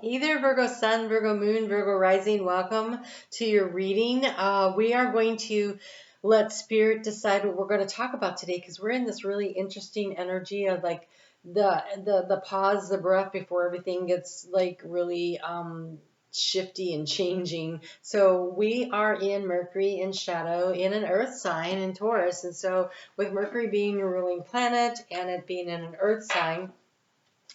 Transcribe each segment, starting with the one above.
Hey there, Virgo Sun, Virgo Moon, Virgo Rising. Welcome to your reading. We are going to let Spirit decide what we're going to talk about today because we're in this really interesting energy of like the pause, the breath before everything gets like really shifty and changing. So we are in Mercury in shadow in an Earth sign in Taurus, and so with Mercury being your ruling planet and it being in an Earth sign.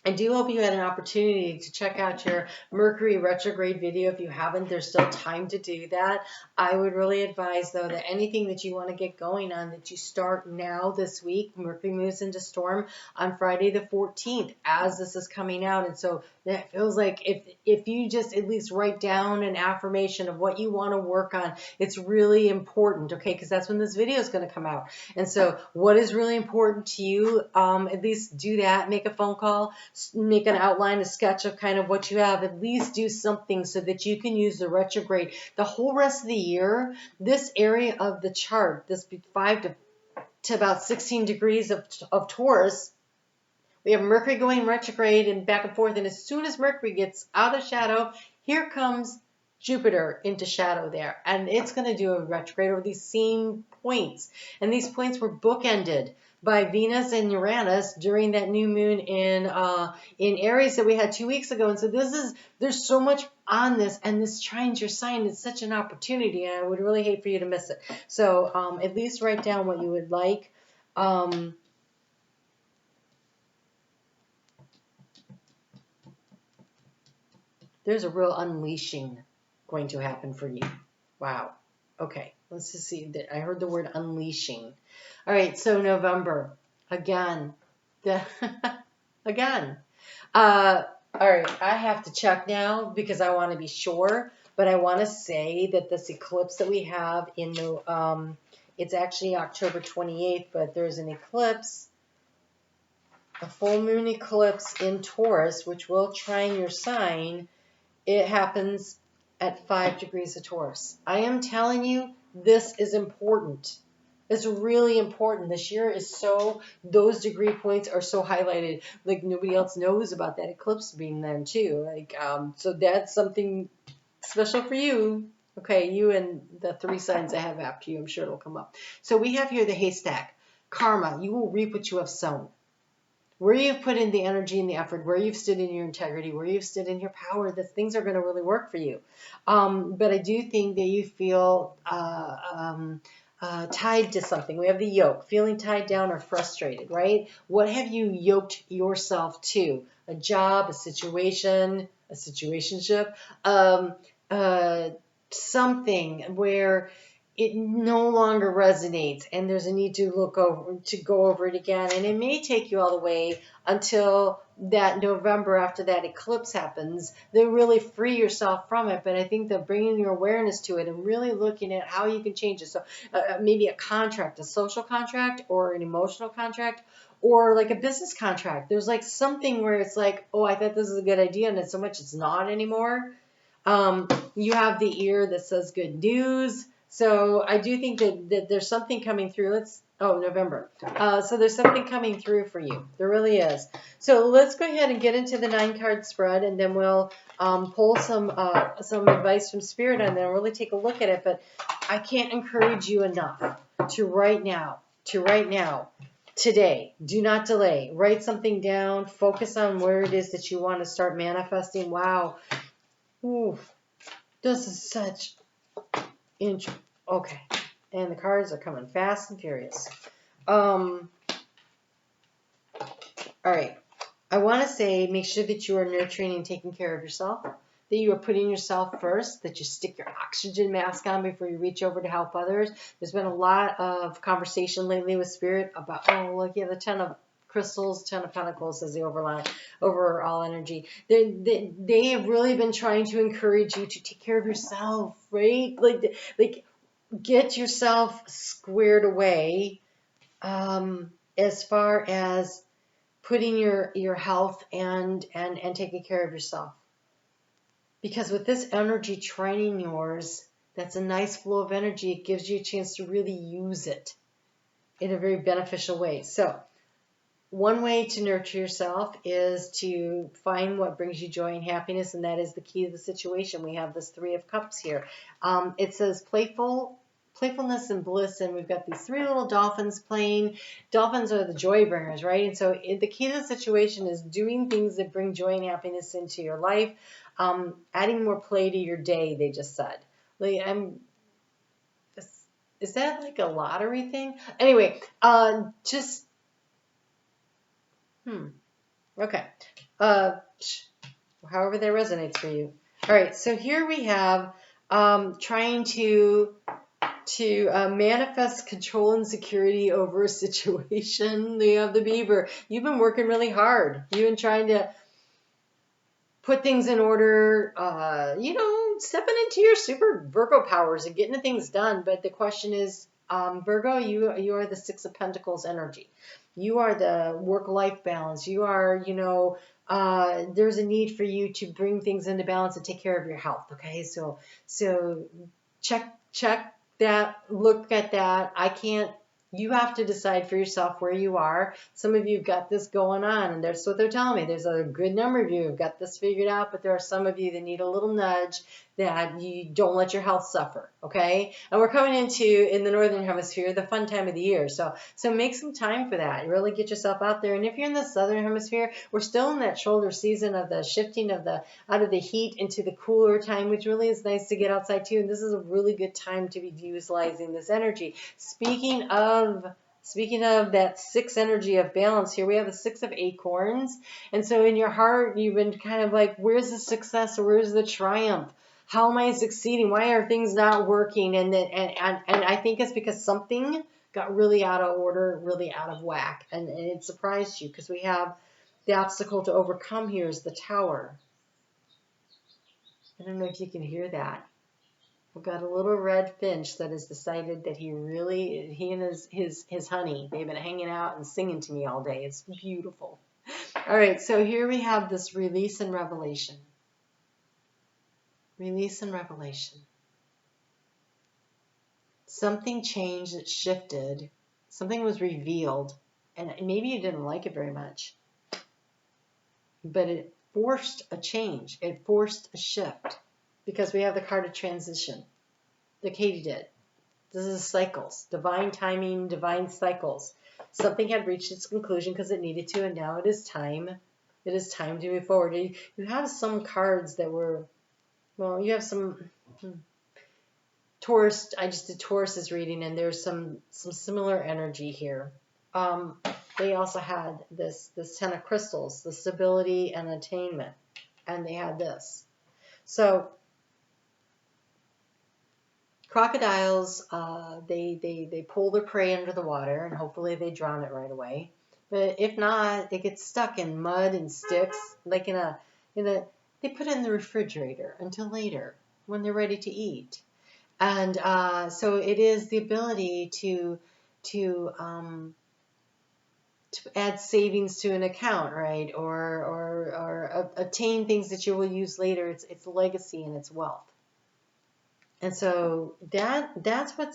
I do hope you had an opportunity to check out your Mercury retrograde video. If you haven't, there's still time to do that. I would really advise, though, that anything that you want to get going on, that you start now this week. Mercury moves into storm on Friday the 14th as this is coming out. And so that feels like if you just at least write down an affirmation of what you want to work on, it's really important, okay? Because that's when this video is going to come out. And so what is really important to you, at least do that. Make a phone call, make an outline, a sketch of kind of what you have, at least do something so that you can use the retrograde. The whole rest of the year, this area of the chart, this 5 to about 16 degrees of Taurus, we have Mercury going retrograde and back and forth. And as soon as Mercury gets out of shadow, here comes Jupiter into shadow there. And it's going to do a retrograde over these same points. And these points were bookended by Venus and Uranus during that new moon in Aries that we had 2 weeks ago. And so there's so much on this, and this trines your sign is such an opportunity, and I would really hate for you to miss it. So at least write down what you would like. There's a real unleashing going to happen for you. Wow. Okay, let's just see. I heard the word unleashing. All right, so November. Again. Again. All right, I have to check now because I want to be sure. But I want to say that this eclipse that we have in the, it's actually October 28th, but there's an eclipse, a full moon eclipse in Taurus, which will trine your sign. It happens at 5 degrees of Taurus. I am telling you, this is important. It's really important. This year is so, those degree points are so highlighted. Like nobody else knows about that eclipse being there too. Like, so that's something special for you. Okay, you and the 3 signs I have after you, I'm sure it'll come up. So we have here the haystack. Karma, you will reap what you have sown. Where you've put in the energy and the effort, where you've stood in your integrity, where you've stood in your power, that things are going to really work for you. But I do think that you feel tied to something. We have the yoke, feeling tied down or frustrated, right? What have you yoked yourself to? A job, a situation, a situationship, something where it no longer resonates and there's a need to go over it again. And it may take you all the way until that November after that eclipse happens, then really free yourself from it. But I think that bringing your awareness to it and really looking at how you can change it. So maybe a contract, a social contract or an emotional contract, or like a business contract. There's like something where it's like, oh, I thought this was a good idea, and it's so much it's not anymore. You have the ear that says good news. So I do think that there's something coming through. November. So there's something coming through for you. There really is. So let's go ahead and get into the 9-card spread, and then we'll pull some advice from Spirit on there and really take a look at it. But I can't encourage you enough to right now, today, do not delay. Write something down. Focus on where it is that you want to start manifesting. Wow. Ooh, this is such okay. And the cards are coming fast and furious. All right. I want to say make sure that you are nurturing and taking care of yourself, that you are putting yourself first, that you stick your oxygen mask on before you reach over to help others. There's been a lot of conversation lately with Spirit about, oh, look, you have a 10 of crystals, 10 of pentacles as the overall energy. They have really been trying to encourage you to take care of yourself, right? Like get yourself squared away as far as putting your health and taking care of yourself. Because with this energy trining yours, that's a nice flow of energy. It gives you a chance to really use it in a very beneficial way. So one way to nurture yourself is to find what brings you joy and happiness, and that is the key to the situation. We have this Three of Cups here. It says playfulness and bliss, and we've got these three little dolphins playing. Dolphins are the joy bringers, right? And so the key to the situation is doing things that bring joy and happiness into your life, adding more play to your day, they just said. Like, is that like a lottery thing? Anyway, okay. However that resonates for you. All right, so here we have trying to manifest control and security over a situation. We have the beaver. You've been working really hard. You've been trying to put things in order, stepping into your super Virgo powers and getting things done. But the question is, Virgo, you are the Six of Pentacles energy. You are the work-life balance. You are, there's a need for you to bring things into balance and take care of your health. Okay, so check that, look at that. You have to decide for yourself where you are. Some of you have got this going on, and that's what they're telling me. There's a good number of you who've got this figured out, but there are some of you that need a little nudge, that you don't let your health suffer, okay? And we're coming in the Northern Hemisphere, the fun time of the year. So make some time for that. Really get yourself out there. And if you're in the Southern Hemisphere, we're still in that shoulder season of the shifting of out of the heat into the cooler time, which really is nice to get outside too. And this is a really good time to be utilizing this energy. Speaking of that six energy of balance, here we have the Six of Acorns. And so in your heart, you've been kind of like, where's the success or where's the triumph? How am I succeeding? Why are things not working? And I think it's because something got really out of order, really out of whack. And it surprised you, because we have the obstacle to overcome here is the Tower. I don't know if you can hear that. We've got a little red finch that has decided that he and his honey, they've been hanging out and singing to me all day. It's beautiful. All right, so here we have this release and revelation. Release and revelation. Something changed, it shifted. Something was revealed, and maybe you didn't like it very much, but it forced a change. It forced a shift, because we have the card of transition, the Katydid. This is cycles, divine timing, divine cycles. Something had reached its conclusion because it needed to, and now it is time. It is time to move forward. You have some cards that were, well, you have some Taurus. I just did Taurus's reading, and there's some similar energy here. They also had this Ten of Crystals, the stability and attainment, and they had this. So crocodiles, they pull their prey under the water, and hopefully they drown it right away. But if not, they get stuck in mud and sticks, like they put it in the refrigerator until later when they're ready to eat. And so it is the ability to add savings to an account, right? Or obtain things that you will use later. It's legacy and it's wealth. And so that's what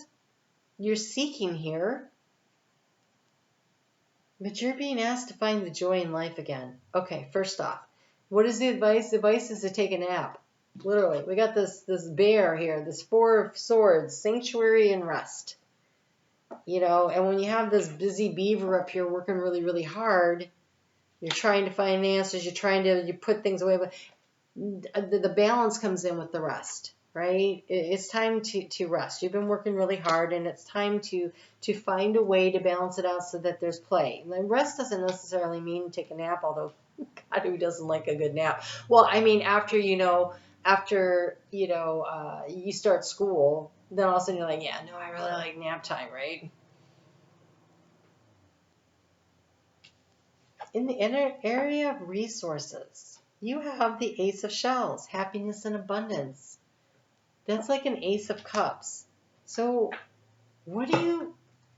you're seeking here. But you're being asked to find the joy in life again. Okay, first off, what is the advice? The advice is to take a nap. Literally, we got this bear here, this Four of Swords, sanctuary and rest. And when you have this busy beaver up here working really, really hard, you're trying to find answers, you put things away, but the balance comes in with the rest, right? It's time to rest. You've been working really hard, and it's time to find a way to balance it out so that there's play. And rest doesn't necessarily mean take a nap, although God, who doesn't like a good nap? Well, I mean, after you start school, then all of a sudden you're like, yeah, no, I really like nap time, right? In the inner area of resources, you have the Ace of Shells, happiness and abundance. That's like an Ace of Cups. So what is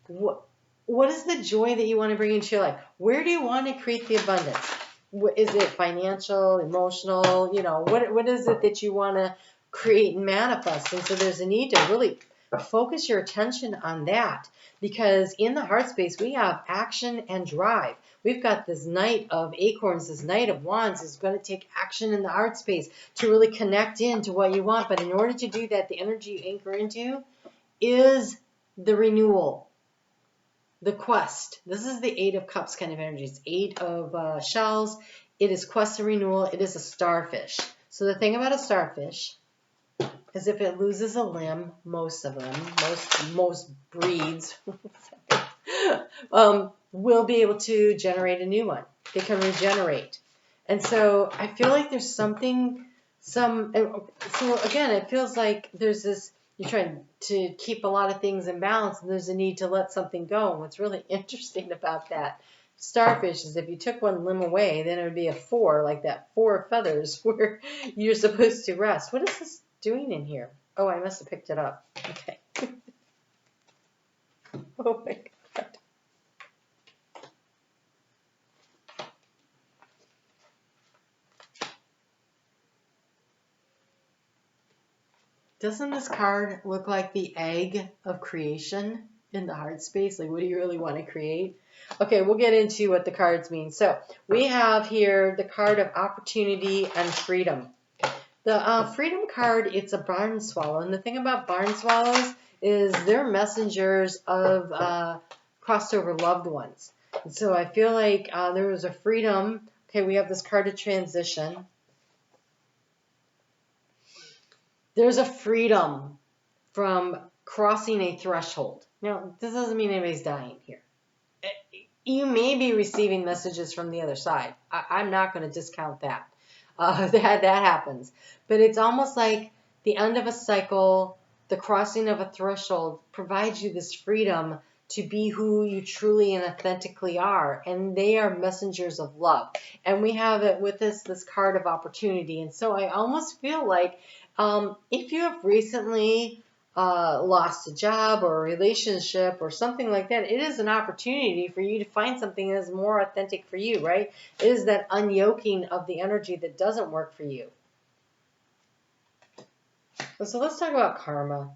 the joy that you want to bring into your life? Where do you want to create the abundance? Is it financial, emotional? What is it that you want to create and manifest? And so there's a need to really focus your attention on that, because in the heart space, we have action and drive. we've got this Knight of Acorns, this Knight of Wands is going to take action in the heart space to really connect into what you want. But in order to do that, the energy you anchor into is the renewal, the quest. This is the Eight of Cups kind of energy. It's Eight of Shells. It is quest and renewal. It is a starfish. So the thing about a starfish is if it loses a limb, most of them, most breeds, will be able to generate a new one. They can regenerate. And so I feel like there's so again, it feels like there's this, you're trying to keep a lot of things in balance, and there's a need to let something go. And what's really interesting about that starfish is if you took one limb away, then it would be a four, like that four feathers where you're supposed to rest. What is this doing in here? Oh, I must have picked it up. Okay. Oh my God. Doesn't this card look like the egg of creation in the heart space? Like, what do you really want to create? Okay, we'll get into what the cards mean. So we have here the card of opportunity and freedom. The freedom card, it's a barn swallow. And the thing about barn swallows is they're messengers of crossed over loved ones. And so I feel like there was a freedom. Okay, we have this card of transition. There's a freedom from crossing a threshold. Now, this doesn't mean anybody's dying here. You may be receiving messages from the other side. I'm not going to discount that. That happens. But it's almost like the end of a cycle, the crossing of a threshold provides you this freedom to be who you truly and authentically are. And they are messengers of love. And we have it with this card of opportunity. And so I almost feel like if you have recently lost a job or a relationship or something like that, it is an opportunity for you to find something that is more authentic for you, right? It is that unyoking of the energy that doesn't work for you. So let's talk about karma.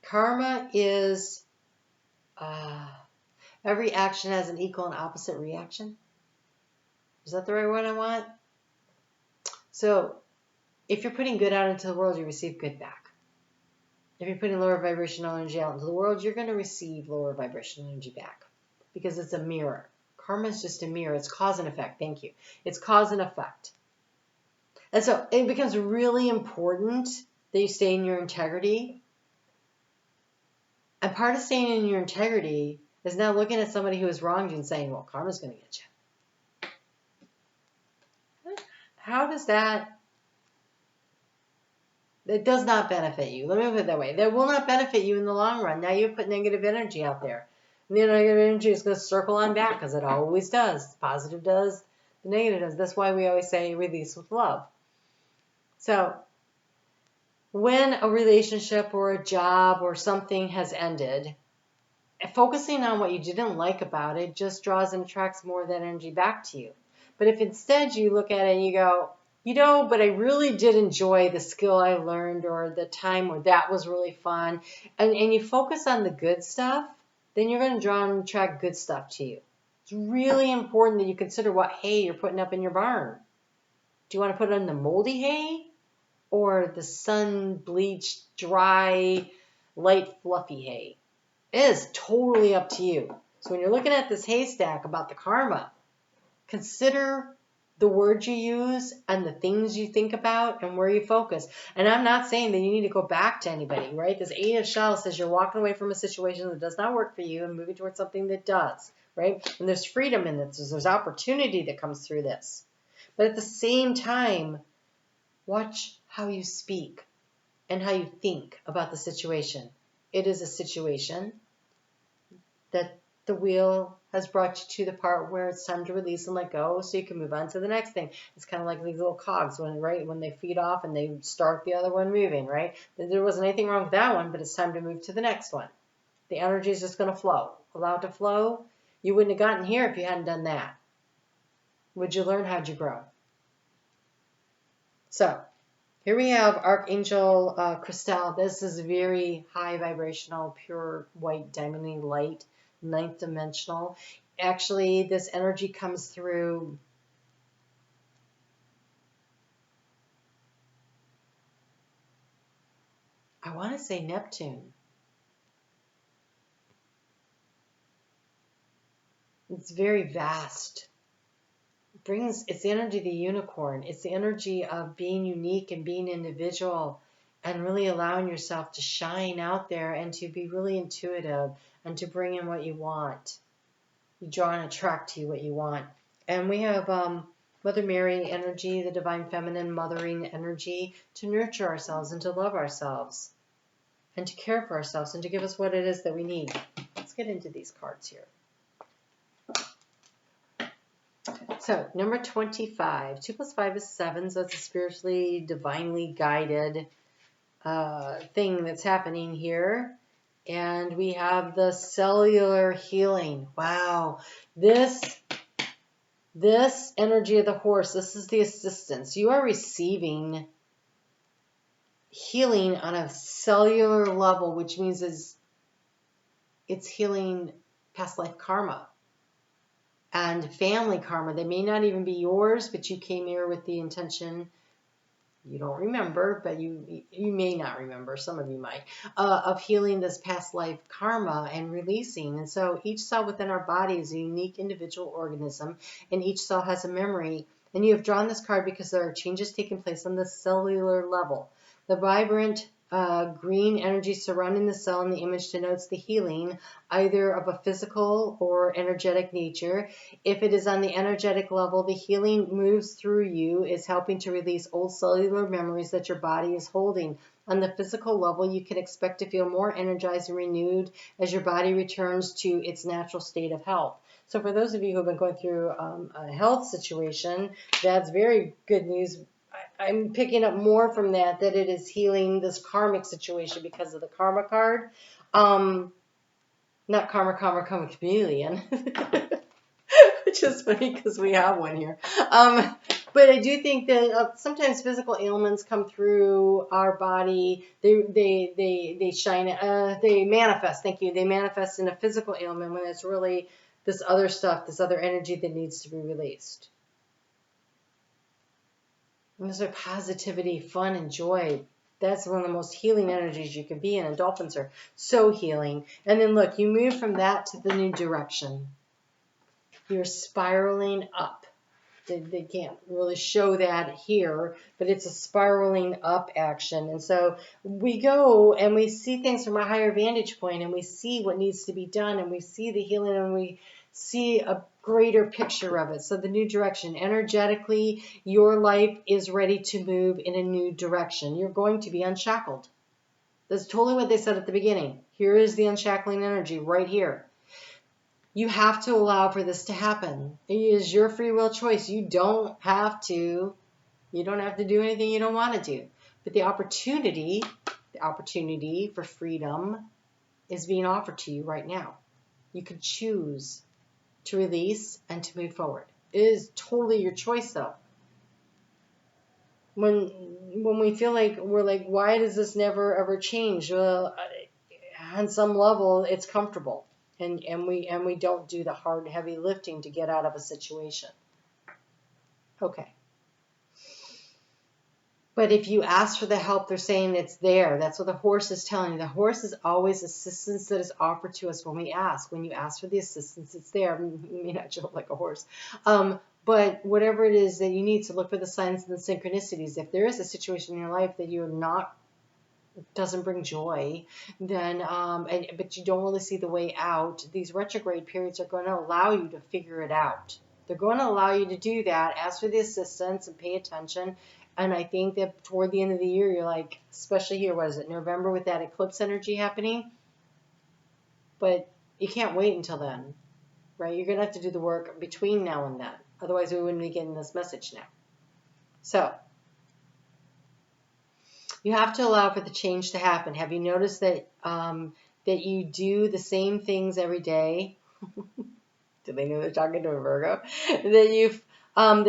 Karma is every action has an equal and opposite reaction. Is that the right word I want? So if you're putting good out into the world, you receive good back. If you're putting lower vibrational energy out into the world, you're going to receive lower vibrational energy back because it's a mirror. Karma is just a mirror. It's cause and effect. Thank you. It's cause and effect. And so it becomes really important that you stay in your integrity. And part of staying in your integrity is now looking at somebody who has wronged you and saying, well, karma's going to get you. How does that... It does not benefit you. Let me put it that way. That will not benefit you in the long run. Now you've put negative energy out there. And the negative energy is going to circle on back because it always does. The positive does, the negative does. That's why we always say release with love. So when a relationship or a job or something has ended, focusing on what you didn't like about it just draws and attracts more of that energy back to you. But if instead you look at it and you go, you know, but I really did enjoy the skill I learned or the time where that was really fun, and you focus on the good stuff, then you're going to draw and attract good stuff to you. It's really important that you consider what hay you're putting up in your barn. Do you want to put it in the moldy hay or the sun-bleached, dry, light, fluffy hay? It is totally up to you. So when you're looking at this haystack about the karma, consider the words you use and the things you think about and where you focus. And I'm not saying that you need to go back to anybody, right? This Eight of Shells says you're walking away from a situation that does not work for you and moving towards something that does, right? And there's freedom in this. There's opportunity that comes through this. But at the same time, watch how you speak and how you think about the situation. It is a situation that the wheel has brought you to the part where it's time to release and let go so you can move on to the next thing. It's kind of like these little cogs when they feed off and they start the other one moving, right? There wasn't anything wrong with that one, but it's time to move to the next one. The energy is just going to flow. Allow it to flow. You wouldn't have gotten here if you hadn't done that. Would you learn? How'd you grow? So here we have Archangel Crystal. This is very high vibrational, pure white, diamondy light. ninth dimensional. Actually, this energy comes through, I want to say Neptune. It's very vast. It's the energy of the unicorn. It's the energy of being unique and being individual and really allowing yourself to shine out there and to be really intuitive and to bring in what you want. You draw and attract to you what you want. And we have Mother Mary energy, the divine feminine mothering energy, to nurture ourselves and to love ourselves and to care for ourselves and to give us what it is that we need. Let's get into these cards here. So, number 25. 2 plus 5 is 7, so it's a spiritually, divinely guided thing that's happening here. And we have the cellular healing. Wow. This energy of the horse, this is the assistance. You are receiving healing on a cellular level, which means it's healing past life karma and family karma. They may not even be yours, but you came here with the intention, you don't remember, but you may not remember, some of you might, of healing this past life karma and releasing. And so each cell within our body is a unique individual organism, and each cell has a memory. And you have drawn this card because there are changes taking place on the cellular level. The vibrant green energy surrounding the cell in the image denotes the healing, either of a physical or energetic nature. If it is on the energetic level, the healing moves through you, is helping to release old cellular memories that your body is holding. On the physical level, you can expect to feel more energized and renewed as your body returns to its natural state of health. So for those of you who have been going through a health situation, that's very good news. I'm picking up more from that it is healing this karmic situation because of the karma card. Not karma chameleon, which is funny because we have one here. But I do think that sometimes physical ailments come through our body. They shine. They manifest. Thank you. They manifest in a physical ailment when it's really this other stuff, this other energy that needs to be released. And those are positivity, fun, and joy. That's one of the most healing energies you can be in, and dolphins are so healing. And then look, you move from that to the new direction. You're spiraling up. They can't really show that here, but it's a spiraling up action. And so we go and we see things from a higher vantage point, and we see what needs to be done, and we see the healing, and we see a greater picture of it. So the new direction, energetically, your life is ready to move in a new direction. You're going to be unshackled. That's totally what they said at the beginning. Here is the unshackling energy right here. You have to allow for this to happen. It is your free will choice. You don't have to do anything you don't want to do. But the opportunity for freedom is being offered to you right now. You can choose to release and to move forward. It is totally your choice, though. When we feel like we're like, why does this never ever change? Well, on some level, it's comfortable, and we don't do the hard, heavy lifting to get out of a situation. Okay. But if you ask for the help, they're saying it's there. That's what the horse is telling you. The horse is always assistance that is offered to us when we ask. When you ask for the assistance, it's there. You may not jump like a horse. But whatever it is that you need to look for the signs and the synchronicities. If there is a situation in your life that you're not, doesn't bring joy, then but you don't really see the way out, these retrograde periods are going to allow you to figure it out. They're going to allow you to do that. Ask for the assistance and pay attention. And I think that toward the end of the year, you're like, especially here, what is it, November, with that eclipse energy happening? But you can't wait until then, right? You're going to have to do the work between now and then. Otherwise, we wouldn't be getting this message now. So you have to allow for the change to happen. Have you noticed that that you do the same things every day? Do they know they're talking to a Virgo? That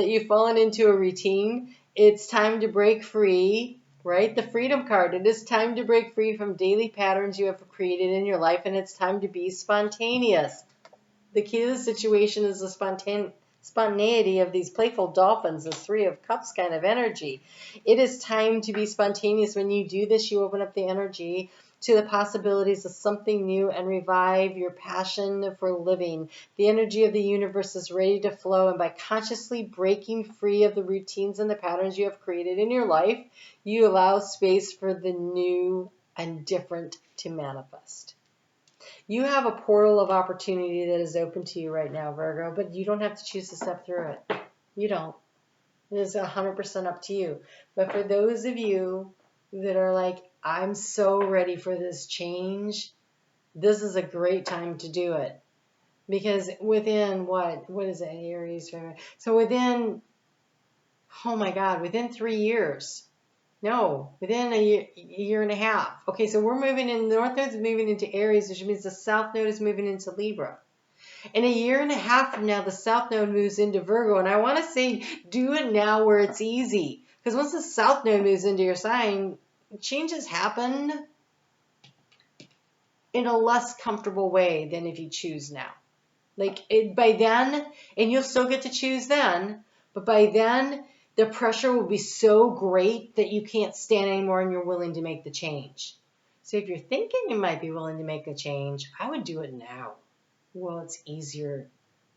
you've fallen into a routine. It's time to break free, right? The freedom card. It is time to break free from daily patterns you have created in your life, and it's time to be spontaneous. The key to the situation is the spontaneity of these playful dolphins, the Three of Cups kind of energy. It is time to be spontaneous. When you do this, you open up the energy to the possibilities of something new and revive your passion for living. The energy of the universe is ready to flow, and by consciously breaking free of the routines and the patterns you have created in your life, you allow space for the new and different to manifest. You have a portal of opportunity that is open to you right now, Virgo, but you don't have to choose to step through it. You don't. It is 100% up to you. But for those of you that are like, I'm so ready for this change, this is a great time to do it. Because within what is it, Aries? So within, oh my God, within 3 years. No, within a year and a half. Okay, so we're moving in, the North Node is moving into Aries, which means the South Node is moving into Libra. In a year and a half from now, the South Node moves into Virgo. And I want to say, do it now where it's easy. Because once the South Node moves into your sign, changes happen in a less comfortable way than if you choose now. Like by then, and you'll still get to choose then, but by then, the pressure will be so great that you can't stand anymore and you're willing to make the change. So if you're thinking you might be willing to make a change, I would do it now. Well, it's easier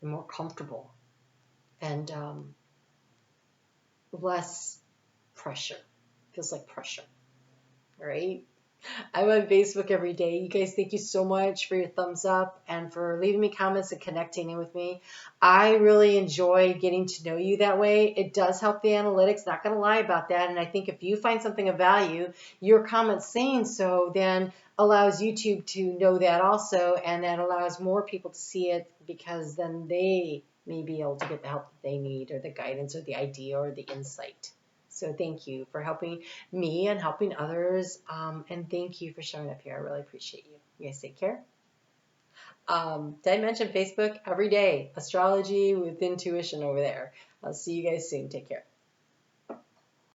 and more comfortable and less pressure. Feels like pressure, right? I'm on Facebook every day. You guys, thank you so much for your thumbs up and for leaving me comments and connecting in with me. I really enjoy getting to know you that way. It does help the analytics, not going to lie about that. And I think if you find something of value, your comment saying so then allows YouTube to know that also, and that allows more people to see it, because then they may be able to get the help that they need, or the guidance, or the idea, or the insight. So thank you for helping me and helping others. And thank you for showing up here. I really appreciate you. You guys take care. Did I mention Facebook? Every day, astrology with intuition over there. I'll see you guys soon. Take care.